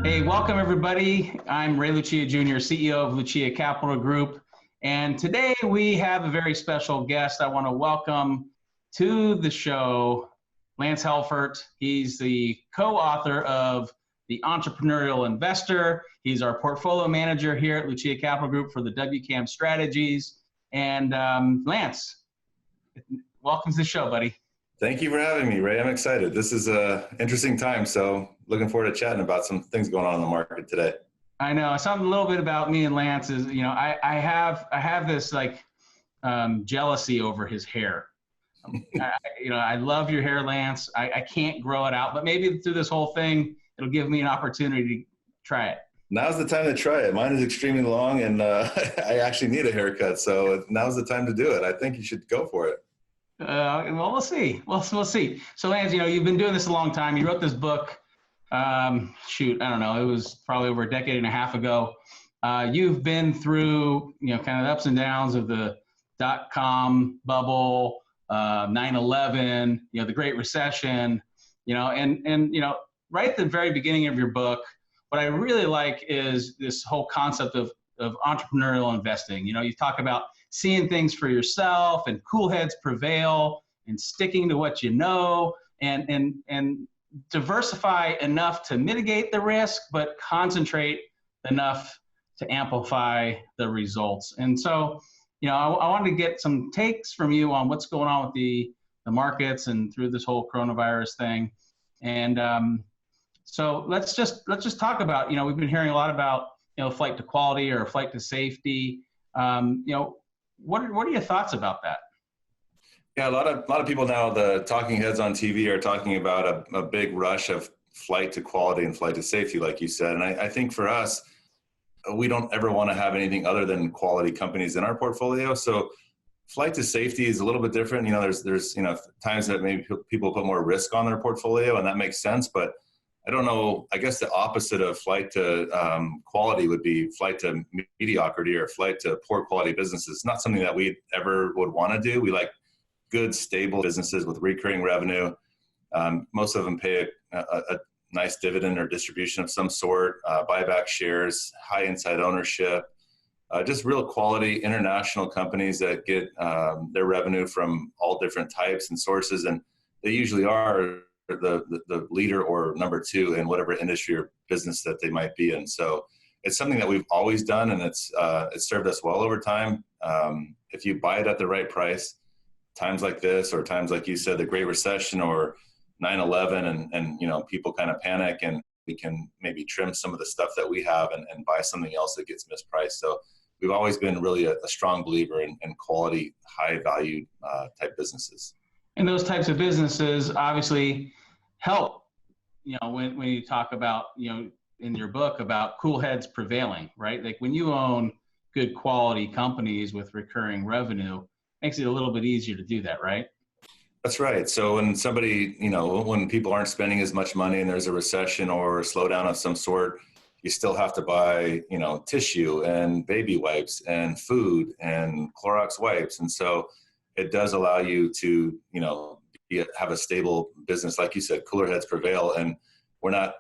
Hey, welcome everybody. I'm Ray Lucia Jr., CEO of Lucia Capital Group. And today we have a very special guest I want to welcome to the show, Lance Helfert. He's the co-author of The Entrepreneurial Investor. He's our portfolio manager here at Lucia Capital Group for the WCAM strategies. And Lance, welcome to the show, buddy. Thank you for having me, Ray. I'm excited. This is an interesting time, so looking forward to chatting about some things going on in the market today. I know. Something a little bit about me and Lance is, I have this jealousy over his hair. I love your hair, Lance. I can't grow it out, but maybe through this whole thing, it'll give me an opportunity to try it. Now's the time to try it. Mine is extremely long, and I actually need a haircut, so now's the time to do it. I think you should go for it. Well, we'll see. We'll see. So, Lance, you've been doing this a long time. You wrote this book. I don't know. It was probably over a decade and a half ago. You've been through, kind of the ups and downs of the dot-com bubble, 9/11, the Great Recession, and right at the very beginning of your book, what I really like is this whole concept of entrepreneurial investing. You talk about seeing things for yourself and cool heads prevail and sticking to what you know and diversify enough to mitigate the risk, but concentrate enough to amplify the results. And so, I wanted to get some takes from you on what's going on with the markets and through this whole coronavirus thing. And so let's just talk about, we've been hearing a lot about, flight to quality or flight to safety. What are your thoughts about that? Yeah, a lot of people now, the talking heads on TV are talking about a big rush of flight to quality and flight to safety, like you said. And I think for us, we don't ever want to have anything other than quality companies in our portfolio. So flight to safety is a little bit different. There's times that maybe people put more risk on their portfolio, and that makes sense. But I don't know, I guess the opposite of flight to quality would be flight to mediocrity or flight to poor quality businesses. Not something that we ever would want to do. We like good, stable businesses with recurring revenue. Most of them pay a nice dividend or distribution of some sort, buy back shares, high inside ownership, just real quality international companies that get their revenue from all different types and sources. And they usually are the leader or number two in whatever industry or business that they might be in. So it's something that we've always done, and it's served us well over time. If you buy it at the right price, times like this, or times like you said, the Great Recession or 9/11, and people kind of panic, and we can maybe trim some of the stuff that we have and buy something else that gets mispriced. So we've always been really a strong believer in quality, high value type businesses. And those types of businesses obviously help, when you talk about, in your book about cool heads prevailing, right? Like when you own good quality companies with recurring revenue, makes it a little bit easier to do that, right? That's right. So when somebody, when people aren't spending as much money and there's a recession or a slowdown of some sort, you still have to buy, tissue and baby wipes and food and Clorox wipes. And so it does allow you to, have a stable business. Like you said, cooler heads prevail. And we're not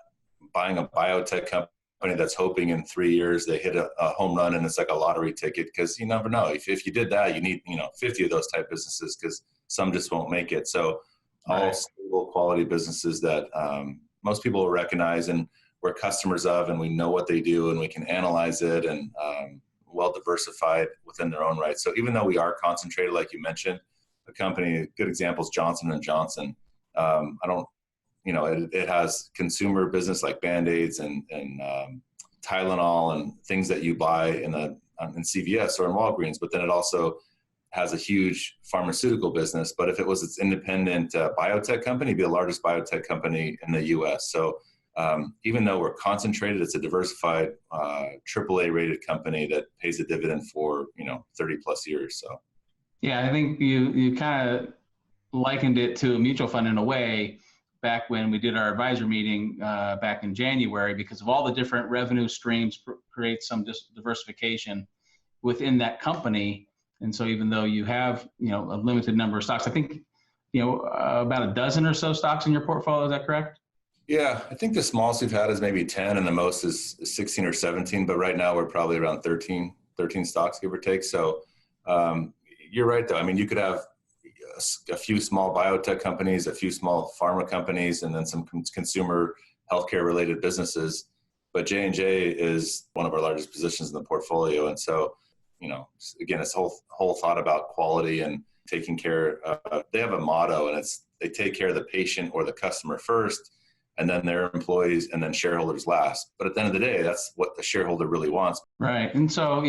buying a biotech company that's hoping in 3 years they hit a home run and it's like a lottery ticket, because you never know. If you did that, you need 50 of those type businesses, because some just won't make it. So all stable quality businesses that most people will recognize and we're customers of, and we know what they do and we can analyze it, and well diversified within their own right. So even though we are concentrated, like you mentioned, a company, a good example is Johnson & Johnson. It has consumer business like Band-Aids and Tylenol and things that you buy in CVS or in Walgreens, but then it also has a huge pharmaceutical business. But if it was its independent biotech company, it'd be the largest biotech company in the US. So even though we're concentrated, it's a diversified AAA rated company that pays a dividend for 30 plus years. So yeah, I think you kind of likened it to a mutual fund in a way back when we did our advisor meeting back in January, because of all the different revenue streams create some diversification within that company. And so even though you have a limited number of stocks, I think about a dozen or so stocks in your portfolio, is that correct? Yeah, I think the smallest we've had is maybe 10 and the most is 16 or 17, but right now we're probably around 13 stocks, give or take. So you're right though. I mean, you could have a few small biotech companies, a few small pharma companies, and then some consumer healthcare related businesses. But J&J is one of our largest positions in the portfolio. And so, again, it's whole thought about quality and taking care. They have a motto, and it's they take care of the patient or the customer first, and then their employees, and then shareholders last. But at the end of the day, that's what the shareholder really wants. Right. And so,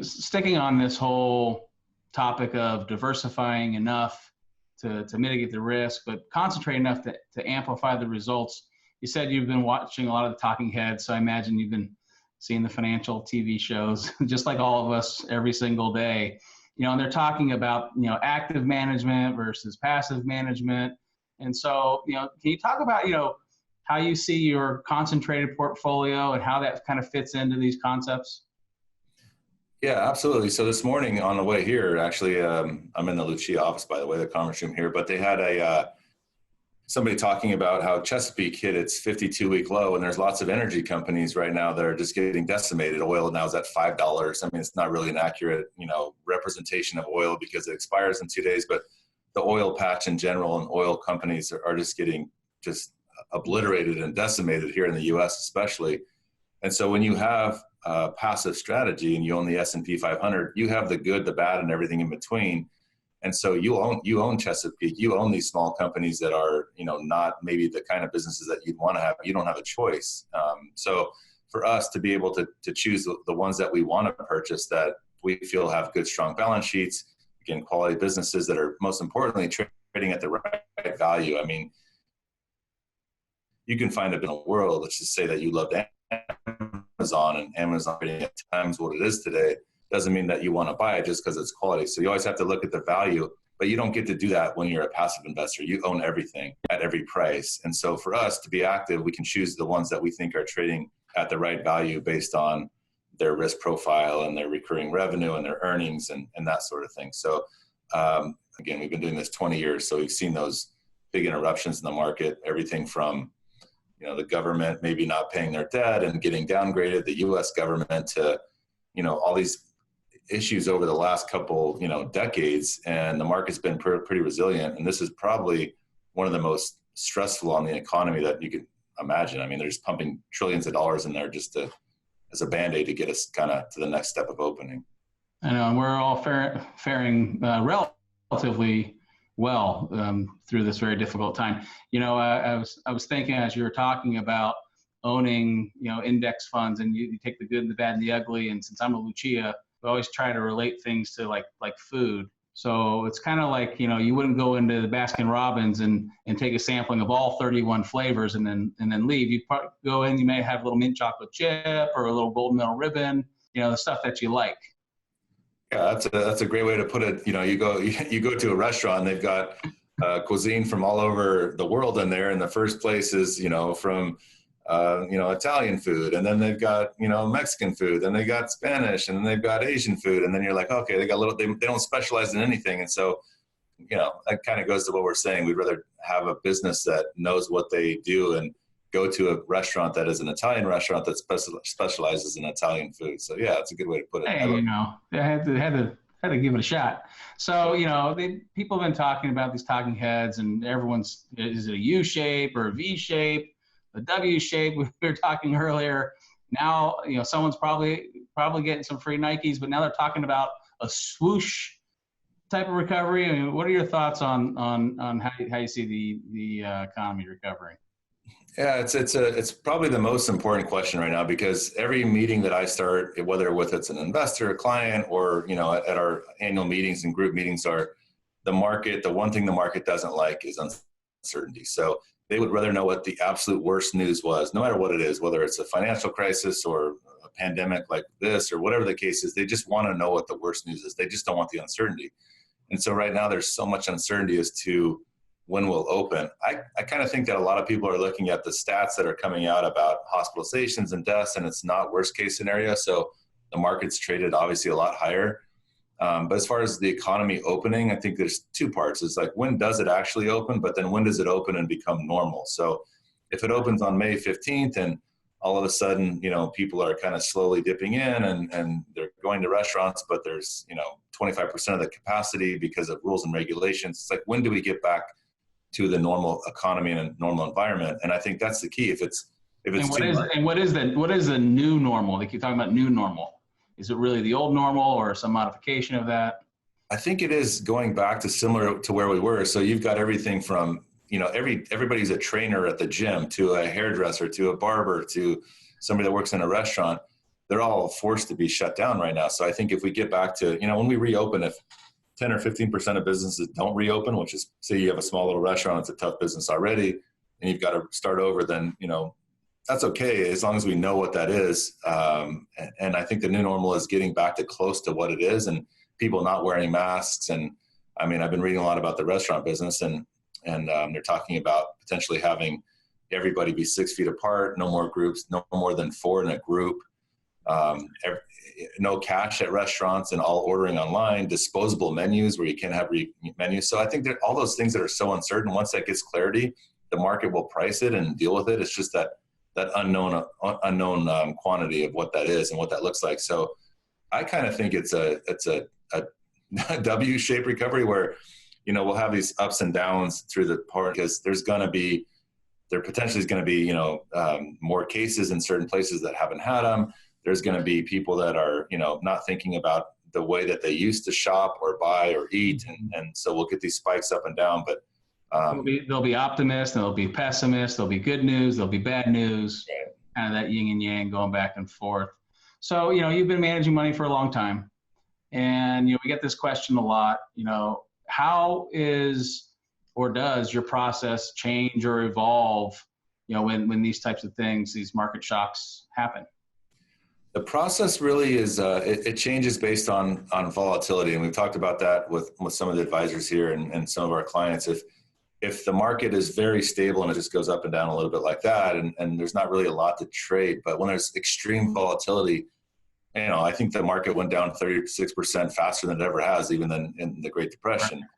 sticking on this whole topic of diversifying enough to mitigate the risk, but concentrate enough to amplify the results. You said you've been watching a lot of the talking heads, so I imagine you've been seeing the financial TV shows, just like all of us every single day. And they're talking about, active management versus passive management. And so, can you talk about, how you see your concentrated portfolio and how that kind of fits into these concepts? Yeah, absolutely. So this morning on the way here, actually, I'm in the Lucia office, by the way, the conference room here, but they had somebody talking about how Chesapeake hit its 52-week low, and there's lots of energy companies right now that are just getting decimated. Oil now is at $5. I mean, it's not really an accurate, representation of oil because it expires in 2 days, but the oil patch in general and oil companies are just getting just obliterated and decimated here in the U.S. especially. And so when you have a passive strategy and you own the S&P 500, you have the good, the bad, and everything in between. And so you own Chesapeake, you own these small companies that are, not maybe the kind of businesses that you'd want to have. You don't have a choice. So for us to be able to choose the ones that we want to purchase that we feel have good, strong balance sheets, again, quality businesses that are most importantly trading at the right value. I mean, you can find it in a world, let's just say that you loved Amazon, and Amazon trading at times what it is today doesn't mean that you want to buy it just because it's quality. So you always have to look at the value, but you don't get to do that when you're a passive investor. You own everything at every price. And so for us to be active, we can choose the ones that we think are trading at the right value based on their risk profile and their recurring revenue and their earnings and that sort of thing. So again, we've been doing this 20 years. So we've seen those big interruptions in the market, everything from the government maybe not paying their debt and getting downgraded, the U.S. government to, all these issues over the last couple, decades, and the market's been pretty resilient. And this is probably one of the most stressful on the economy that you could imagine. I mean, they're just pumping trillions of dollars in there just as a Band-Aid to get us kind of to the next step of opening. I know, and we're all faring relatively well through this very difficult time. I was thinking as you were talking about owning, index funds, and you take the good, the bad, and the ugly. And since I'm a Lucia, we always try to relate things to like food. So it's kind of like, you wouldn't go into the Baskin Robbins and take a sampling of all 31 flavors and then leave. You go in, you may have a little mint chocolate chip or a little golden metal ribbon, the stuff that you like. Yeah, that's a great way to put it. You go to a restaurant and they've got cuisine from all over the world in there. And the first place is, from Italian food, and then they've got, Mexican food, and they got Spanish, and then they've got Asian food. And then you're like, okay, they don't specialize in anything. And so, that kind of goes to what we're saying. We'd rather have a business that knows what they do and go to a restaurant that is an Italian restaurant that specializes in Italian food. So yeah, it's a good way to put it. Hey, I had to give it a shot. So, people have been talking about these talking heads, and is it a U shape or a V shape? The W shape we were talking earlier. Now, someone's probably getting some free Nikes, but now they're talking about a swoosh type of recovery. I mean, what are your thoughts on how you see the economy recovering? Yeah, it's probably the most important question right now, because every meeting that I start, whether it's an investor, a client, or at our annual meetings and group meetings, are the market. The one thing the market doesn't like is uncertainty. So they would rather know what the absolute worst news was, no matter what it is, whether it's a financial crisis or a pandemic like this or whatever the case is. They just want to know what the worst news is. They just don't want the uncertainty. And so right now there's so much uncertainty as to when we'll open. I kind of think that a lot of people are looking at the stats that are coming out about hospitalizations and deaths, and it's not worst case scenario. So the market's traded obviously a lot higher. But as far as the economy opening, I think there's two parts. It's like, when does it actually open? But then when does it open and become normal? So If it opens on May 15th and all of a sudden, people are kind of slowly dipping in and they're going to restaurants, but there's, 25% of the capacity because of rules and regulations. It's like, when do we get back to the normal economy and a normal environment? And I think that's the key. If it's what is the new normal? They keep talking about new normal. Is it really the old normal or some modification of that? I think it is going back to similar to where we were. So you've got everything from, everybody's a trainer at the gym, to a hairdresser, to a barber, to somebody that works in a restaurant. They're all forced to be shut down right now. So I think if we get back to, when we reopen, if 10 or 15% of businesses don't reopen, which is, say you have a small little restaurant, it's a tough business already, and you've got to start over, then, that's okay, as long as we know what that is. And I think the new normal is getting back to close to what it is, and people not wearing masks. And I mean, I've been reading a lot about the restaurant business, and they're talking about potentially having everybody be 6 feet apart, no more groups, no more than 4 in a group, no cash at restaurants, and all ordering online, disposable menus where you can't have menus. So I think that all those things that are so uncertain, once that gets clarity, the market will price it and deal with it. It's just that unknown quantity of what that is and what that looks like. So I kind of think it's a W-shaped recovery where, we'll have these ups and downs through the part, because there potentially is going to be, more cases in certain places that haven't had them. There's going to be people that are, not thinking about the way that they used to shop or buy or eat. And so we'll get these spikes up and down, but there'll be optimists, and there'll be pessimists, there'll be good news, there'll be bad news, right. Kind of that yin and yang going back and forth. So, you've been managing money for a long time, and, we get this question a lot, how is or does your process change or evolve, when these types of things, these market shocks happen? The process really is, it changes based on volatility. And we've talked about that with some of the advisors here and some of our clients. If the market is very stable and it just goes up and down a little bit like that, and there's not really a lot to trade, but when there's extreme volatility, I think the market went down 36% faster than it ever has, even than in the Great Depression. Right.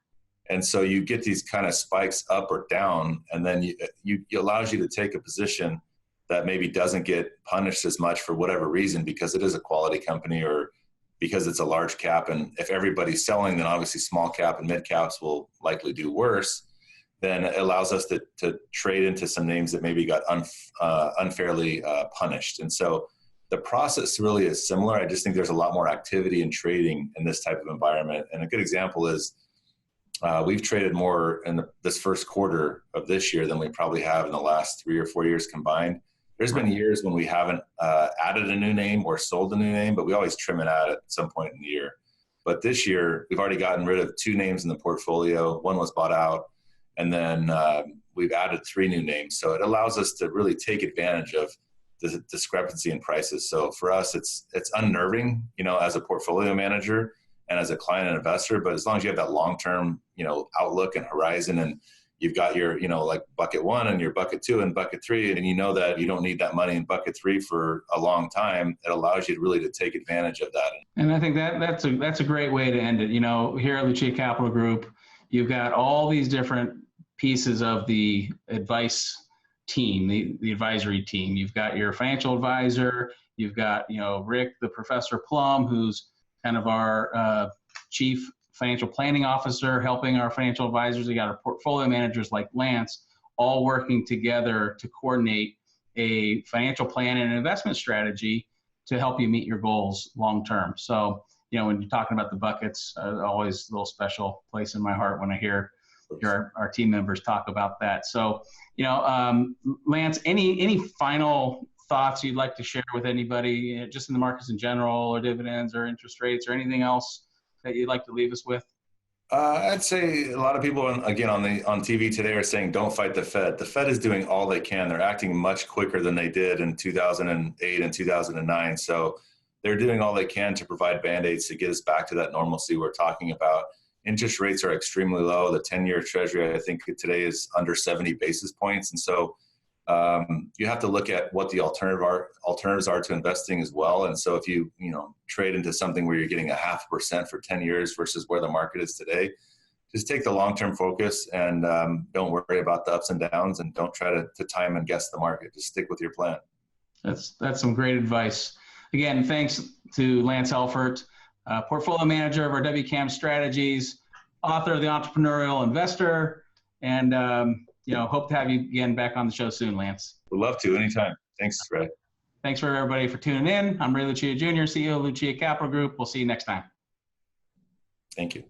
And so you get these kind of spikes up or down, and then it allows you to take a position that maybe doesn't get punished as much for whatever reason, because it is a quality company or because it's a large cap. And if everybody's selling, then obviously small cap and mid caps will likely do worse. Then it allows us to trade into some names that maybe got unfairly punished. And so the process really is similar. I just think there's a lot more activity in trading in this type of environment. And a good example is we've traded more in this first quarter of this year than we probably have in the last 3 or 4 years combined. There's been years when we haven't added a new name or sold a new name, but we always trim it out at some point in the year. But this year, we've already gotten rid of 2 names in the portfolio. 1 was bought out, and then we've added 3 new names. So it allows us to really take advantage of the discrepancy in prices. So for us, it's unnerving, as a portfolio manager and as a client and investor. But as long as you have that long-term, outlook and horizon, and you've got your, like bucket 1 and your bucket 2 and bucket 3, and that you don't need that money in bucket 3 for a long time, it allows you to take advantage of that. And I think that's a great way to end it. Here at Lucia Capital Group, you've got all these different pieces of the advice team, the advisory team. You've got your financial advisor, you've got, Rick, the Professor Plum, who's kind of our chief financial planning officer, helping our financial advisors. You got our portfolio managers like Lance, all working together to coordinate a financial plan and an investment strategy to help you meet your goals long term. So, when you're talking about the buckets, always a little special place in my heart when I hear our team members talk about that. So, Lance, any final thoughts you'd like to share with anybody, just in the markets in general, or dividends or interest rates or anything else that you'd like to leave us with? I'd say a lot of people, again, on TV today are saying, don't fight the Fed. The Fed is doing all they can. They're acting much quicker than they did in 2008 and 2009. So they're doing all they can to provide Band-Aids to get us back to that normalcy we're talking about. Interest rates are extremely low. The 10-year Treasury, I think today, is under 70 basis points. And so you have to look at what the alternatives are to investing as well. And so if you trade into something where you're getting 0.5% for 10 years versus where the market is today, just take the long-term focus and don't worry about the ups and downs, and don't try to time and guess the market. Just stick with your plan. That's some great advice. Again, thanks to Lance Helfert, portfolio manager of our WCAM strategies, author of The Entrepreneurial Investor, and hope to have you again back on the show soon, Lance. Would love to, anytime. Thanks, Ray. Thanks for everybody for tuning in. I'm Ray Lucia Jr., CEO of Lucia Capital Group. We'll see you next time. Thank you.